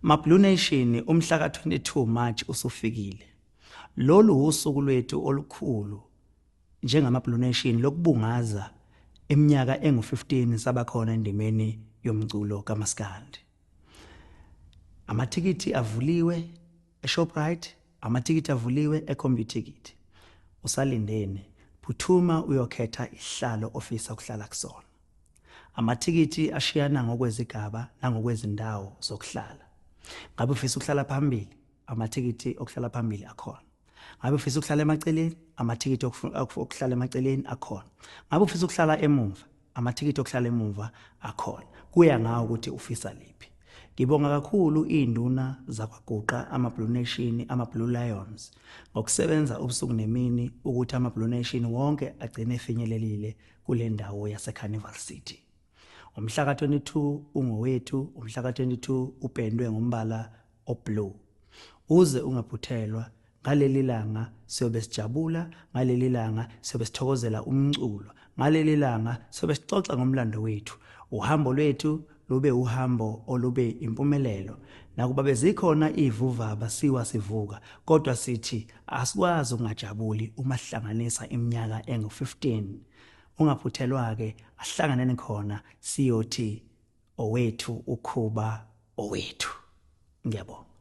MaBlue Nation umhla ka-22 March usufikile. Lolu usuku lwethu olukhulu njengamaBlue Nation lokubungaza iminyaka engu-15 sabakhona endimeni yomculo kaMaskandi. Amathikithi avuliwe eShoprite, amathikithi avuliwe eComputerTicket. Usalindene, phuthuma uyokhetha isihlalo ofisa ukuhlala kusona. Amathikithi ashiyana ngokwezigaba nangokwezindawo zokuhlala. Ngabe ufisa ukuhlala phambili, amathikithi okuhlala phambili akhona. Ngabe ufisa ukuhlala emaceleni, amathikithi okuhlala emaceleni akhona. Ngabe ufisa ukuhlala emuva, amathikithi okuhlala emuva akhona. Kuya ngawe ukuthi ufisa liphi. Ngibonga kakhulu induna zakwaGuqa, amaBlue Nation, amaBlue Lions ngokusebenza ubusuku nemini ukuthi amaBlue Nation wonke agcine efinyelelile kule ndawo yaseCarnival City. Umhla ka-22 ungowethu, umhla ka-22 upendwe ngombala oblue. Uze ungaphuthelwa, ngaleli langa siyobe sijabula, ngaleli langa siyobe sithokozela umculo, ngaleli langa siyobe sixoxa ngomlando wethu. Uhambo lwethu lube uhambo olube impumelelo. Nakuba bezikhona ivuvaba siwa sivuka, kodwa sithi asikwazi ukungajabuli uma sihlanganisa iminyaka engu-15. Ungaphuthelwa-ke, asihlanganeni khona siyothi owethu ukhuba owethu. Ngiyabonga.